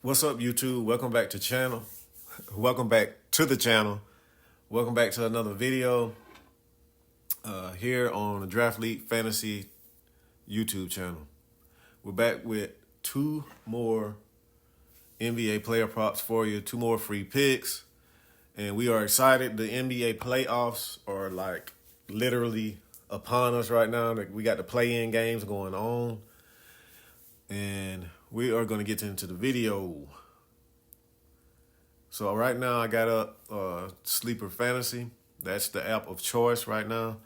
What's up, YouTube? Welcome back to channel. Welcome back to the channel. Welcome back to another video here on the Draft League Fantasy YouTube channel. We're back with two more NBA player props for you, two more free picks, and we are excited. The NBA playoffs are like literally upon us right now. Like, we got the play-in games going on, and we are going to get into the video. So right now I got up Sleeper Fantasy. That's the app of choice right now.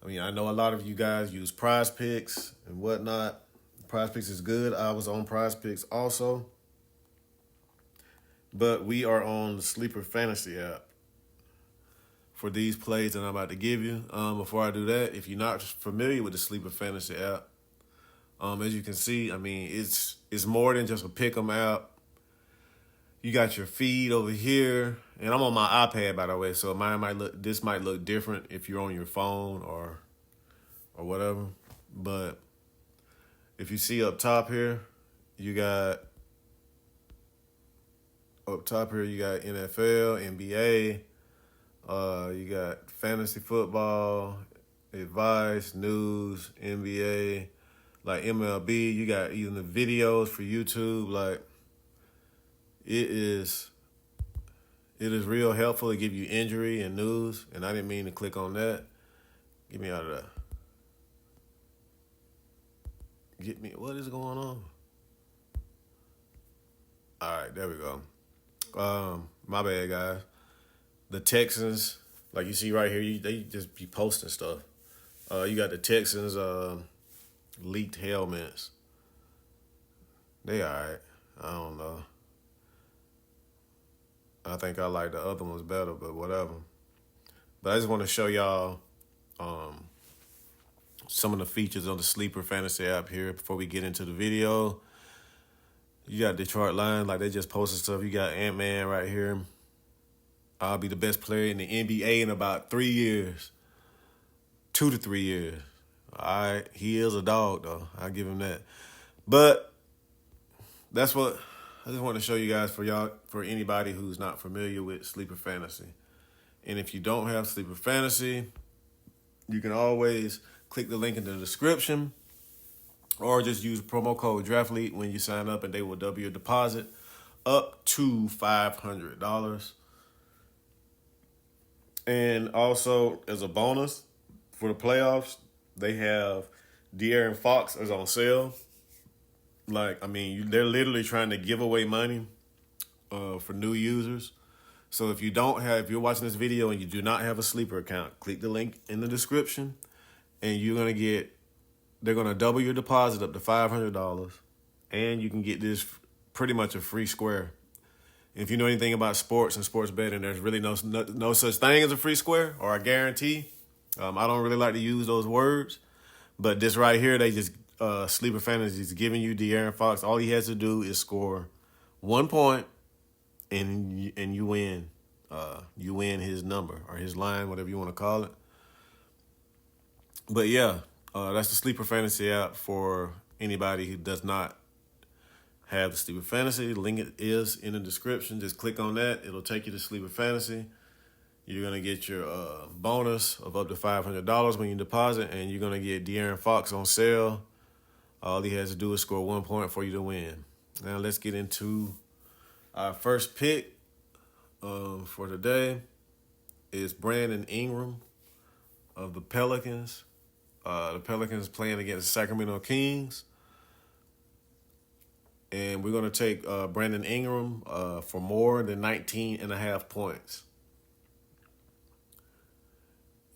I mean, I know a lot of you guys use PrizePicks and whatnot. PrizePicks is good. I was on PrizePicks also. But we are on the Sleeper Fantasy app for these plays that I'm about to give you. Before I do that, if you're not familiar with the Sleeper Fantasy app, as you can see, I mean, it's more than just a pick 'em app. You got your feed over here, and I'm on my iPad, by the way, so this might look different if you're on your phone or whatever. But if you see up top here, you got NFL, NBA, you got fantasy football, advice, news, NBA, like MLB. You got even the videos for YouTube, like. It is real helpful to give you injury and news, and I didn't mean to click on that. Get me out of that. What is going on? All right, there we go. My bad, guys. The Texans, like you see right here, they just be posting stuff. You got the Texans leaked helmets. They all right. I don't know. I think I like the other ones better, but whatever. But I just want to show y'all some of the features on the Sleeper Fantasy app here before we get into the video. You got Detroit Lions, like they just posted stuff. You got Ant-Man right here. I'll be the best player in the NBA in about 3 years. 2 to 3 years. All right, he is a dog, though. I'll give him that. But that's what I just want to show you guys for anybody who's not familiar with Sleeper Fantasy. And if you don't have Sleeper Fantasy, you can always click the link in the description or just use promo code DRAFTLEAGUE when you sign up, and they will double your deposit up to $500. And also, as a bonus for the playoffs, they have De'Aaron Fox is on sale. Like, I mean, they're literally trying to give away money for new users. So if you're watching this video and you do not have a Sleeper account, click the link in the description, and they're gonna double your deposit up to $500, and you can get this pretty much a free square. If you know anything about sports and sports betting, there's really no such thing as a free square or a guarantee. I don't really like to use those words, but this right here, they just Sleeper Fantasy is giving you De'Aaron Fox. All he has to do is score 1 point, and you win. You win his number or his line, whatever you want to call it. But yeah, that's the Sleeper Fantasy app for anybody who does not have the Sleeper Fantasy. The link is in the description. Just click on that. It'll take you to Sleeper Fantasy. You're going to get your bonus of up to $500 when you deposit, and you're going to get De'Aaron Fox on sale. All he has to do is score 1 point for you to win. Now let's get into our first pick for today. Is Brandon Ingram of the Pelicans. The Pelicans playing against the Sacramento Kings. And we're going to take Brandon Ingram for more than 19.5 points.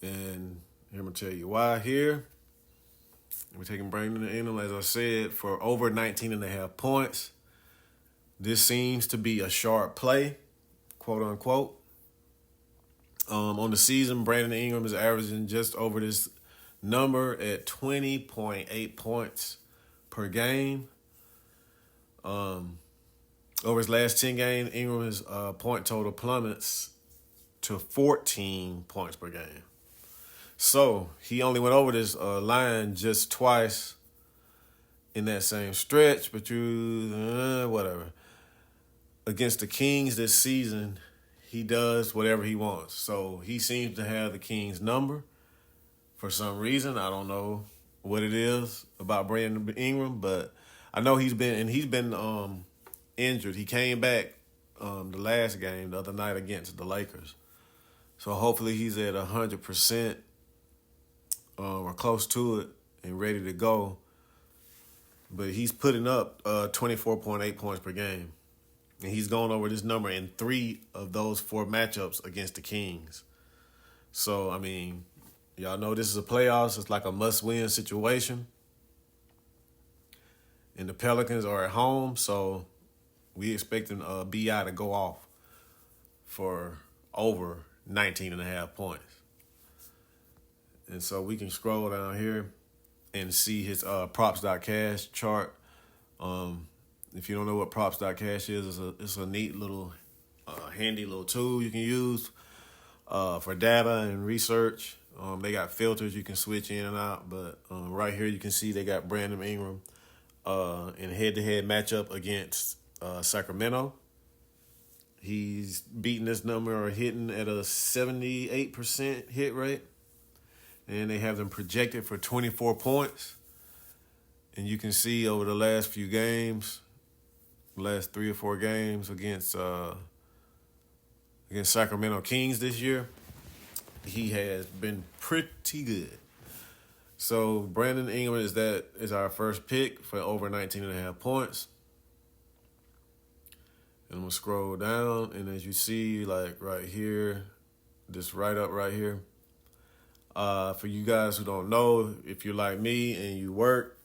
And I'm going to tell you why here. We're taking Brandon Ingram, as I said, for over 19.5 points. This seems to be a sharp play, quote unquote. On the season, Brandon Ingram is averaging just over this number at 20.8 points per game. Over his last 10 games, Ingram's point total plummets to 14 points per game. So he only went over this line just twice in that same stretch, but whatever. against the Kings this season, he does whatever he wants. So he seems to have the Kings number for some reason. I don't know what it is about Brandon Ingram, but I know he's been injured. He came back the last game the other night against the Lakers. So hopefully he's at 100% or close to it and ready to go. But he's putting up 24.8 points per game. And he's gone over this number in 3 of those 4 matchups against the Kings. So, I mean, y'all know this is a playoffs. It's like a must-win situation. And the Pelicans are at home, so we expecting B.I. to go off for over 19.5 points. And so we can scroll down here and see his props.cash chart. If you don't know what props.cash is, it's a neat little, handy little tool you can use for data and research. They got filters you can switch in and out, but right here you can see they got Brandon Ingram in head-to-head matchup against Sacramento. He's beating this number or hitting at a 78% hit rate. And they have them projected for 24 points. And you can see over the last few games, last 3 or 4 games against Sacramento Kings this year, he has been pretty good. So Brandon Ingram is our first pick for over 19.5 points. And I'm going to scroll down, and as you see, like right here, this right up right here, for you guys who don't know, if you're like me and you work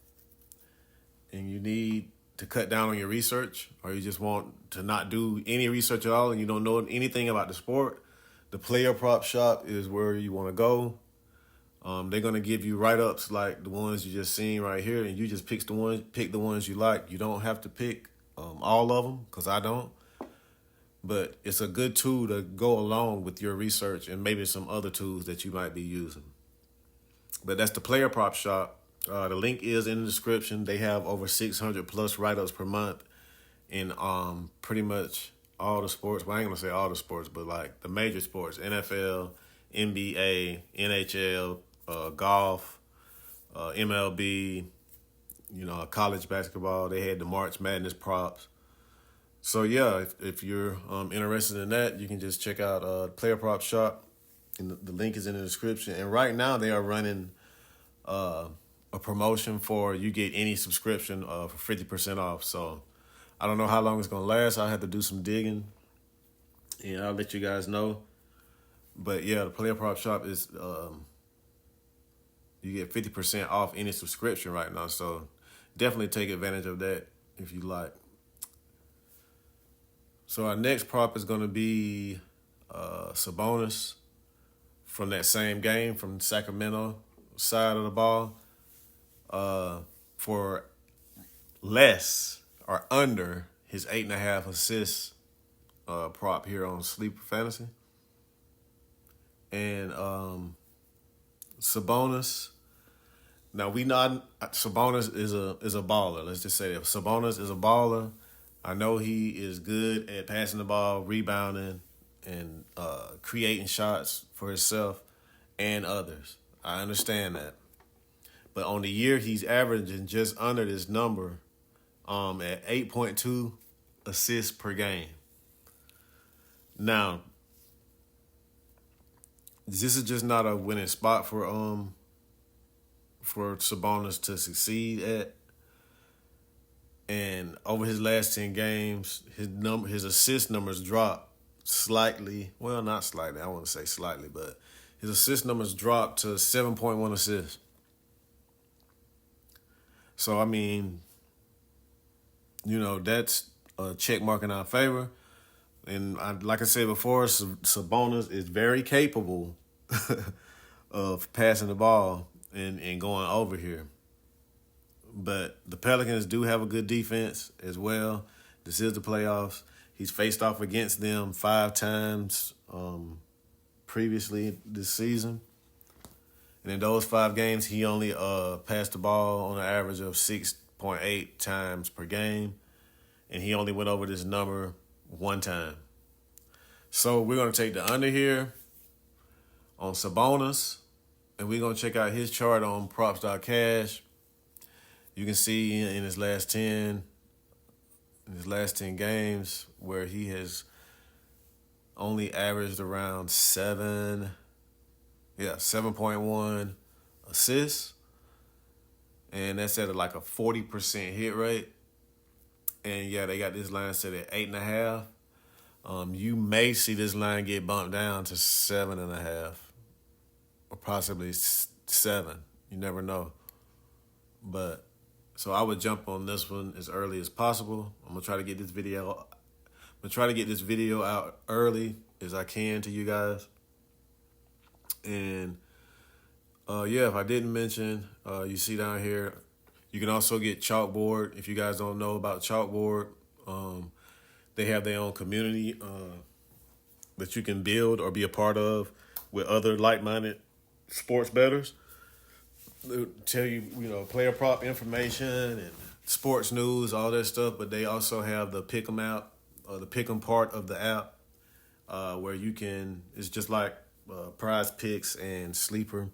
and you need to cut down on your research, or you just want to not do any research at all and you don't know anything about the sport, the player prop shop is where you want to go. They're going to give you write-ups like the ones you just seen right here, and you just pick the ones you like. You don't have to pick all of them, because I don't. But it's a good tool to go along with your research and maybe some other tools that you might be using. But that's the player prop shop. The link is in the description. They have over 600 plus write-ups per month in pretty much all the sports. Well, I ain't going to say all the sports, but like the major sports: NFL, NBA, NHL, golf, MLB, college basketball. They had the March Madness props. So, yeah, if you're interested in that, you can just check out Player Prop Shop. And the link is in the description. And right now they are running a promotion for you get any subscription for 50% off. So I don't know how long it's going to last. I'll have to do some digging, and I'll let you guys know. But, yeah, the Player Prop Shop is you get 50% off any subscription right now. So definitely take advantage of that if you like. So our next prop is going to be Sabonis from that same game, from Sacramento side of the ball, for less or under his 8.5 assists prop here on Sleeper Fantasy. And Sabonis. Now Sabonis is a baller. Let's just say that Sabonis is a baller. I know he is good at passing the ball, rebounding, and creating shots for himself and others. I understand that. But on the year, he's averaging just under this number at 8.2 assists per game. Now, this is just not a winning spot for Sabonis to succeed at. And over his last 10 games, his assist numbers dropped slightly. Well, not slightly. I wouldn't say slightly, but his assist numbers dropped to 7.1 assists. So, I mean, that's a check mark in our favor. And like I said before, Sabonis is very capable of passing the ball and going over here. But the Pelicans do have a good defense as well. This is the playoffs. He's faced off against them 5 times previously this season. And in those 5 games, he only passed the ball on an average of 6.8 times per game. And he only went over this number one time. So we're going to take the under here on Sabonis, and we're going to check out his chart on props.cash. You can see in his last 10 games where he has only averaged around 7.1 assists. And that's at like a 40% hit rate. And yeah, they got this line set at 8.5. You may see this line get bumped down to 7.5 or possibly 7. You never know. But so I would jump on this one as early as possible. I'm gonna try to get this video out early as I can to you guys. And if I didn't mention, you see down here, you can also get CHALKBOARD. If you guys don't know about CHALKBOARD, they have their own community that you can build or be a part of with other like-minded sports bettors. They'll tell you, player prop information and sports news, all that stuff. But they also have the Pick'em app, the Pick'em part of the app, where you can. It's just like PrizePicks and Sleeper,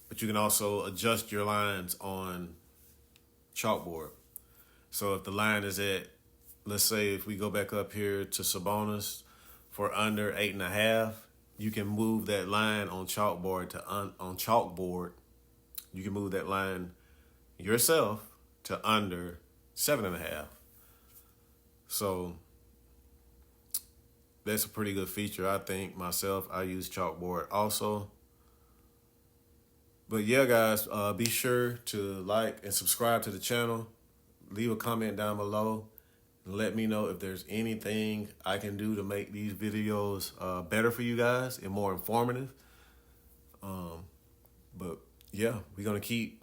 but you can also adjust your lines on CHALKBOARD. So if the line is at, let's say if we go back up here to Sabonis for under 8.5, you can move that line on CHALKBOARD on CHALKBOARD. You can move that line yourself to under 7.5. So that's a pretty good feature, I think. Myself, I use CHALKBOARD also. But yeah, guys, be sure to like and subscribe to the channel. Leave a comment down below. And let me know if there's anything I can do to make these videos better for you guys and more informative. But yeah, we're gonna keep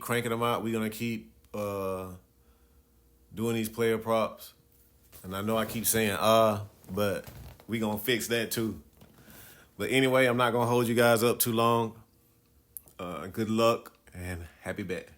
cranking them out. We're gonna keep doing these player props. And I know I keep saying but we're gonna fix that too. But anyway, I'm not gonna hold you guys up too long. Good luck and happy bet.